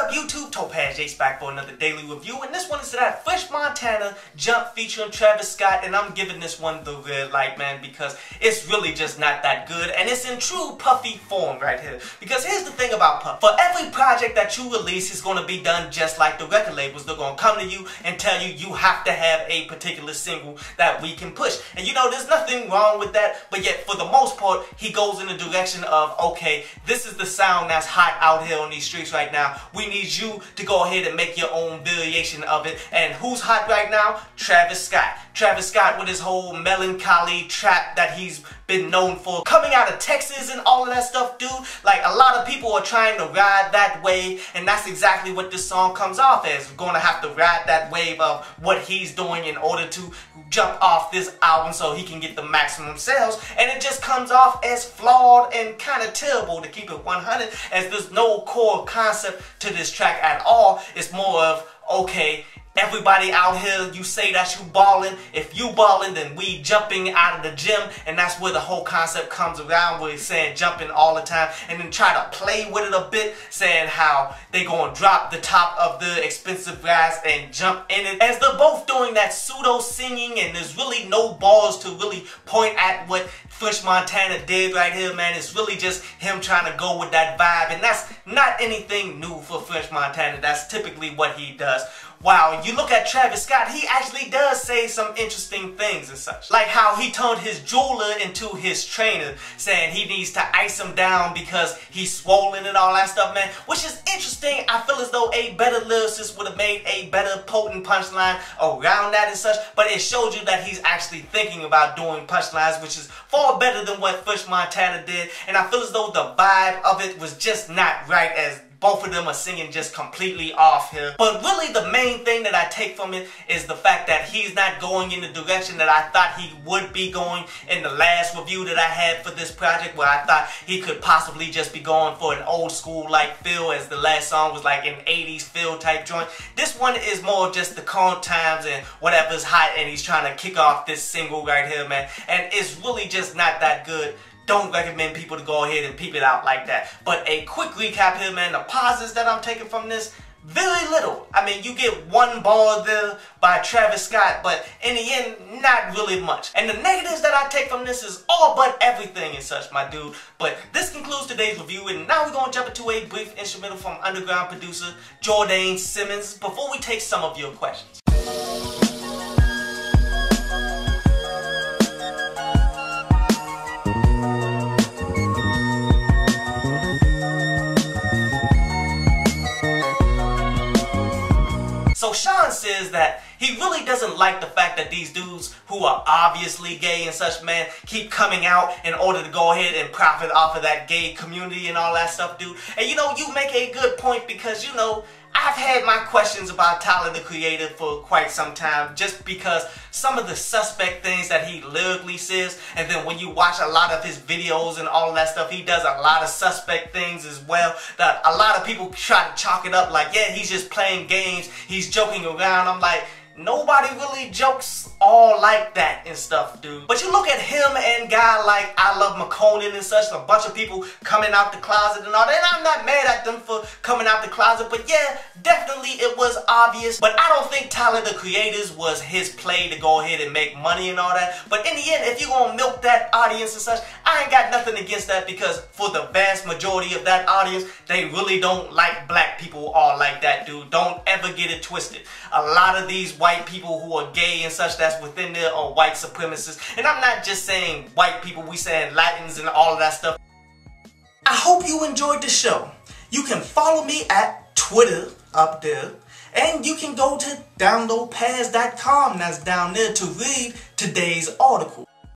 up, YouTube? Topaz Jace back for another daily review, and this one is that Fresh Montana Jump featuring Travis Scott, and I'm giving this one the red light, man, because it's really just not that good, and it's in true Puffy form right here. Because here's the thing about Puff. For every project that you release is going to be done just like the record labels. They're going to come to you and tell you you have to have a particular single that we can push. And you know, there's nothing wrong with that, but yet for the most part, he goes in the direction of, okay, this is the sound that's hot out here on these streets right now. We need you to go ahead and make your own variation of it. And who's hot right now? Travis Scott. Travis Scott with his whole melancholy trap that he's been known for, coming out of Texas and all of that stuff, dude. Like, a lot of people are trying to ride that wave, and that's exactly what this song comes off as. We're gonna have to ride that wave of what he's doing in order to jump off this album so he can get the maximum sales, and it just comes off as flawed and kind of terrible, to keep it 100, as there's no core concept to this track at all. It's more of, okay, everybody out here, you say that you ballin'. If you ballin', then we jumping out of the gym, and that's where the whole concept comes around, where he's saying jumping all the time, and then try to play with it a bit, saying how they gonna drop the top of the expensive grass and jump in it, as they're both doing that pseudo singing, and there's really no balls to really point at what Fresh Montana did right here, man. It's really just him trying to go with that vibe, and that's not anything new for Fresh Montana. That's typically what he does. Wow, you look at Travis Scott, he actually does say some interesting things and such. Like how he turned his jeweler into his trainer, saying he needs to ice him down because he's swollen and all that stuff, man. Which is interesting. I feel as though a better lyricist would have made a better potent punchline around that and such. But it showed you that he's actually thinking about doing punchlines, which is far better than what Fresh Montana did. And I feel as though the vibe of it was just not right, as both of them are singing just completely off here. But really the main thing that I take from it is the fact that he's not going in the direction that I thought he would be going in the last review that I had for this project, where I thought he could possibly just be going for an old school like feel, as the last song was like an 80s feel type joint. This one is more just the current times and whatever's hot, and he's trying to kick off this single right here, man. And it's really just not that good. Don't recommend people to go ahead and peep it out like that. But a quick recap here, man. The positives that I'm taking from this, very little. I mean, you get one bar there by Travis Scott, but in the end, not really much. And the negatives that I take from this is all but everything and such, my dude. But this concludes today's review, and now we're going to jump into a brief instrumental from underground producer Jordan Simmons before we take some of your questions. So Sean says that he really doesn't like the fact that these dudes who are obviously gay and such, man, keep coming out in order to go ahead and profit off of that gay community and all that stuff, dude. And you know, you make a good point, because, you know, I've had my questions about Tyler the Creator for quite some time, just because some of the suspect things that he lyrically says, and then when you watch a lot of his videos and all that stuff, he does a lot of suspect things as well, that a lot of people try to chalk it up like, yeah, he's just playing games, he's joking around. I'm like, nobody really jokes all like that and stuff, dude. But you look at him and guy like I Love McConan and such, a bunch of people coming out the closet and all that, and I'm not mad at them for coming out the closet, but yeah, definitely it was obvious. But I don't think Tyler the Creator's was his play to go ahead and make money and all that. But in the end, if you're gonna milk that audience and such, I ain't got nothing against that, because for the vast majority of that audience, they really don't like black people all like that, dude. Don't ever get it twisted. A lot of these white people who are gay and such that's within there are white supremacists. And I'm not just saying white people, we saying Latins and all of that stuff. I hope you enjoyed the show. You can follow me at Twitter up there, and you can go to downloadpaz.com, that's down there, to read today's article.